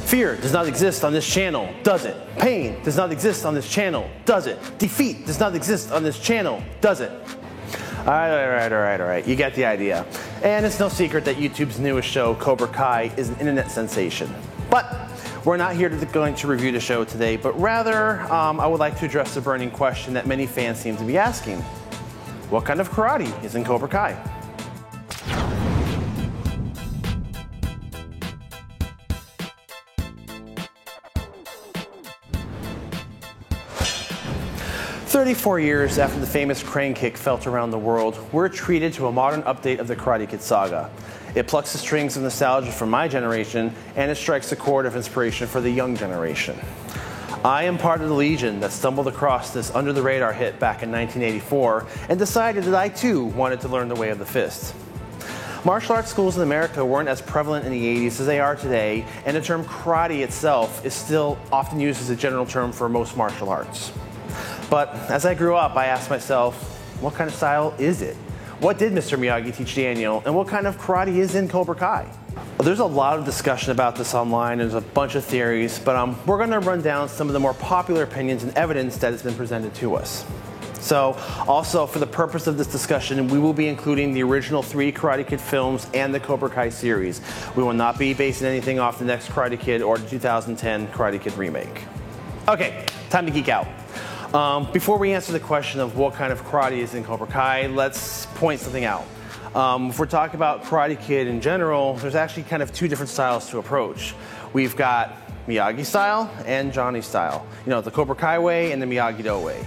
Fear does not exist on this channel, does it? Pain does not exist on this channel, does it? Defeat does not exist on this channel, does it? All right. You get the idea. And it's no secret that YouTube's newest show, Cobra Kai, is an internet sensation. But we're not here going to review the show today, but rather I would like to address the burning question that many fans seem to be asking. What kind of karate is in Cobra Kai? "34 years after the famous crane kick felt around the world, we're treated to a modern update of the Karate Kid saga. It plucks the strings of nostalgia from my generation, and it strikes a chord of inspiration for the young generation. I am part of the legion that stumbled across this under-the-radar hit back in 1984 and decided that I too wanted to learn the way of the fist. Martial arts schools in America weren't as prevalent in the 80s as they are today, and the term karate itself is still often used as a general term for most martial arts. But as I grew up, I asked myself, what kind of style is it? What did Mr. Miyagi teach Daniel, and what kind of karate is in Cobra Kai? Well, there's a lot of discussion about this online. There's a bunch of theories, but we're going to run down some of the more popular opinions and evidence that has been presented to us. So, also, for the purpose of this discussion, we will be including the original 3 Karate Kid films and the Cobra Kai series. We will not be basing anything off the next Karate Kid or the 2010 Karate Kid remake. Okay, time to geek out. Before we answer the question of what kind of karate is in Cobra Kai, let's point something out. If we're talking about Karate Kid in general, there's actually kind of 2 different styles to approach. We've got Miyagi style and Johnny style. You know, the Cobra Kai way and the Miyagi-Do way.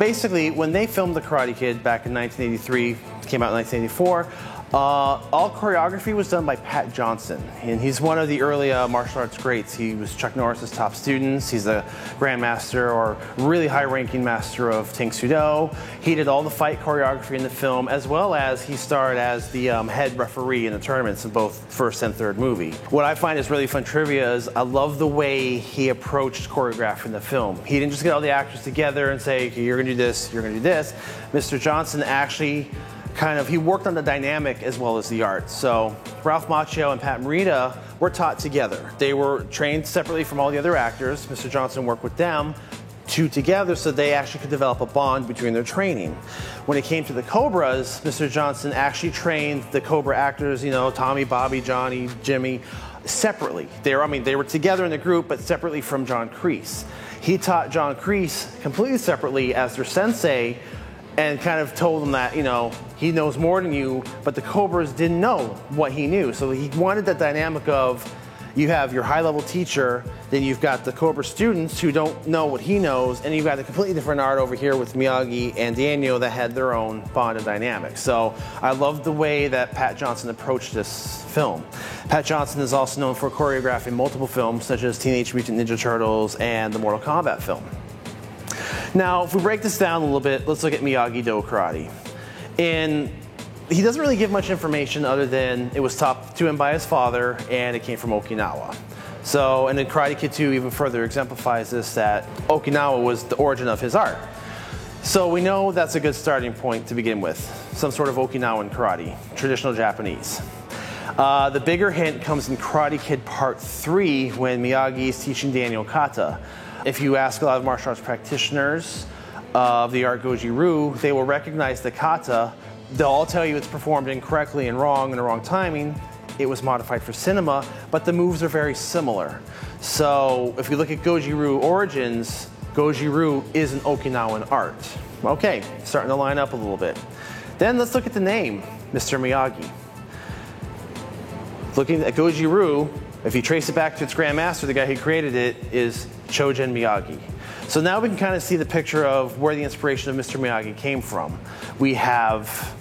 Basically, when they filmed the Karate Kid back in 1983, it came out in 1984, all choreography was done by Pat Johnson, and he's one of the early martial arts greats. He was Chuck Norris's top students. He's a grandmaster or really high-ranking master of Tang Soo Do. He did all the fight choreography in the film, as well as he starred as the head referee in the tournaments in both first and third movie. What I find is really fun trivia is I love the way he approached choreographing the film. He didn't just get all the actors together and say, okay, you're going to do this, you're going to do this. Mr. Johnson actually he worked on the dynamic as well as the art. So Ralph Macchio and Pat Morita were taught together. They were trained separately from all the other actors. Mr. Johnson worked with them, 2 together, so they actually could develop a bond between their training. When it came to the Cobras, Mr. Johnson actually trained the Cobra actors, you know, Tommy, Bobby, Johnny, Jimmy, separately. They were together in the group, but separately from John Kreese. He taught John Kreese completely separately as their sensei, and kind of told them that, you know, he knows more than you, but the Cobras didn't know what he knew. So he wanted that dynamic of, you have your high-level teacher, then you've got the Cobra students who don't know what he knows, and you've got a completely different art over here with Miyagi and Daniel that had their own bond and dynamic. So I love the way that Pat Johnson approached this film. Pat Johnson is also known for choreographing multiple films, such as Teenage Mutant Ninja Turtles and the Mortal Kombat film. Now, if we break this down a little bit, let's look at Miyagi-Do karate. And he doesn't really give much information other than it was taught to him by his father and it came from Okinawa. So, and then Karate Kid 2 even further exemplifies this, that Okinawa was the origin of his art. So we know that's a good starting point to begin with. Some sort of Okinawan karate, traditional Japanese. The bigger hint comes in Karate Kid Part 3 when Miyagi is teaching Daniel kata. If you ask a lot of martial arts practitioners of the art Goju-Ryu, they will recognize the kata. They'll all tell you it's performed incorrectly and wrong in the wrong timing. It was modified for cinema, but the moves are very similar. So if you look at Goju-Ryu origins, Goju-Ryu is an Okinawan art. Okay, starting to line up a little bit. Then let's look at the name, Mr. Miyagi. Looking at Goju-Ryu, if you trace it back to its grandmaster, the guy who created it is Chojun Miyagi. So now we can kind of see the picture of where the inspiration of Mr. Miyagi came from. We have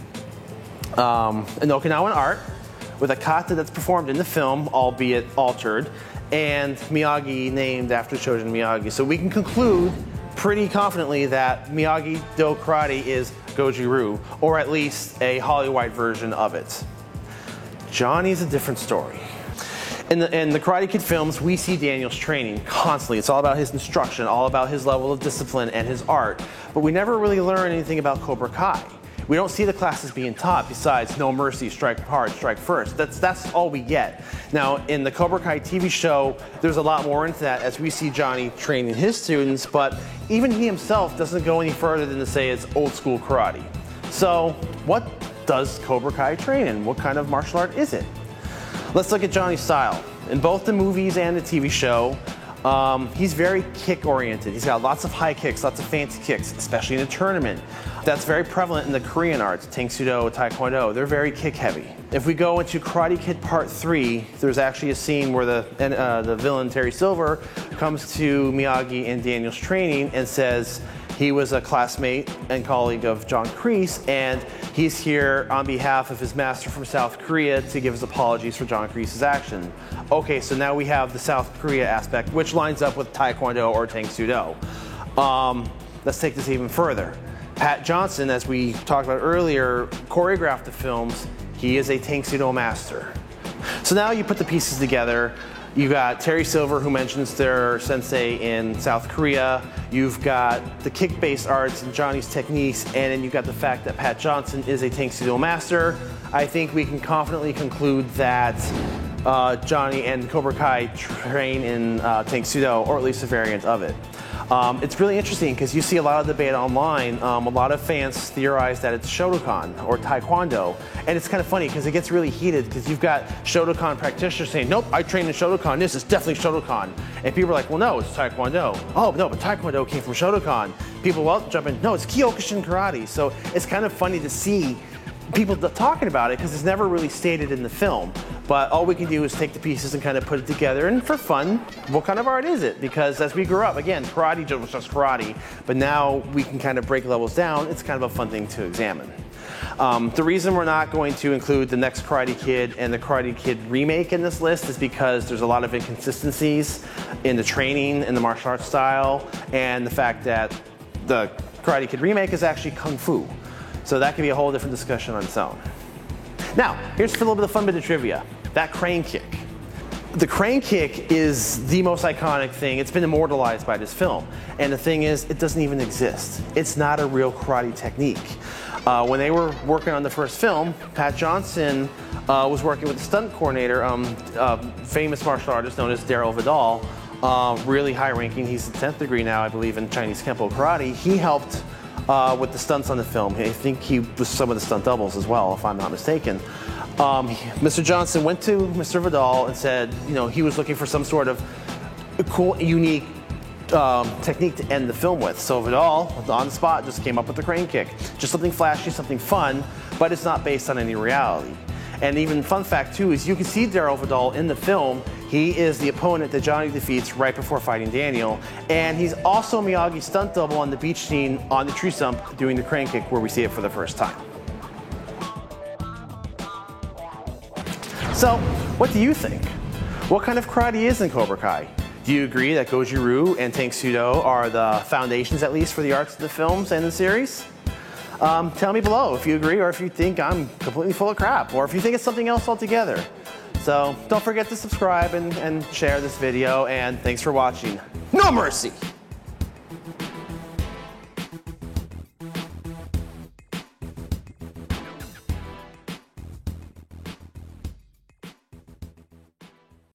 an Okinawan art with a kata that's performed in the film, albeit altered, and Miyagi named after Chojun Miyagi. So we can conclude pretty confidently that Miyagi-Do karate is Goju-Ryu, or at least a Hollywood version of it. Johnny's a different story. In the Karate Kid films, we see Daniel's training constantly. It's all about his instruction, all about his level of discipline and his art. But we never really learn anything about Cobra Kai. We don't see the classes being taught besides no mercy, strike hard, strike first. That's all we get. Now, in the Cobra Kai TV show, there's a lot more into that as we see Johnny training his students, but even he himself doesn't go any further than to say it's old school karate. So what does Cobra Kai train in? What kind of martial art is it? Let's look at Johnny's style. In both the movies and the TV show, he's very kick-oriented. He's got lots of high kicks, lots of fancy kicks, especially in a tournament. That's very prevalent in the Korean arts, Tang Soo Do, Taekwondo. They're very kick-heavy. If we go into Karate Kid Part 3, there's actually a scene where the villain, Terry Silver, comes to Miyagi and Daniel's training and says he was a classmate and colleague of John Kreese, and he's here on behalf of his master from South Korea to give his apologies for John Kreese's action. Okay, so now we have the South Korea aspect, which lines up with Taekwondo or Tang Soo Do. Let's take this even further. Pat Johnson, as we talked about earlier, choreographed the films. He is a Tang Soo Do master. So now you put the pieces together. You've got Terry Silver, who mentions their sensei in South Korea. You've got the kick-based arts and Johnny's techniques, and then you've got the fact that Pat Johnson is a Tang Soo Do master. I think we can confidently conclude that Johnny and Cobra Kai train in Tang Soo Do, or at least a variant of it. It's really interesting because you see a lot of debate online. A lot of fans theorize that it's Shotokan or Taekwondo. And it's kind of funny because it gets really heated because you've got Shotokan practitioners saying, nope, I trained in Shotokan, this is definitely Shotokan. And people are like, well, no, it's Taekwondo. Oh, no, but Taekwondo came from Shotokan. People will jump in, no, it's Kyokushin Karate. So it's kind of funny to see people talking about it because it's never really stated in the film. But all we can do is take the pieces and kind of put it together, and for fun, what kind of art is it? Because as we grew up, again, karate was just karate, but now we can kind of break levels down. It's kind of a fun thing to examine. The reason we're not going to include the next Karate Kid and the Karate Kid remake in this list is because there's a lot of inconsistencies in the training, in the martial arts style, and the fact that the Karate Kid remake is actually Kung Fu. So that could be a whole different discussion on its own. Now, here's a little bit of fun bit of trivia. That crane kick. The crane kick is the most iconic thing. It's been immortalized by this film. And the thing is, it doesn't even exist. It's not a real karate technique. When they were working on the first film, Pat Johnson was working with the stunt coordinator, famous martial artist known as Daryl Vidal, really high ranking. He's the 10th degree now, I believe, in Chinese Kempo Karate. He helped with the stunts on the film. I think he was some of the stunt doubles as well, if I'm not mistaken. Mr. Johnson went to Mr. Vidal and said, you know, he was looking for some sort of cool, unique technique to end the film with. So Vidal, on the spot, just came up with the crane kick. Just something flashy, something fun, but it's not based on any reality. And even fun fact too is you can see Daryl Vidal in the film. He is the opponent that Johnny defeats right before fighting Daniel. And he's also Miyagi's stunt double on the beach scene on the tree stump doing the crane kick where we see it for the first time. So, what do you think? What kind of karate is in Cobra Kai? Do you agree that Goju-Ryu and Tang Soo Do are the foundations, at least, for the arts of the films and the series? Tell me below if you agree, or if you think I'm completely full of crap, or if you think it's something else altogether. So don't forget to subscribe and share this video, and thanks for watching. No mercy!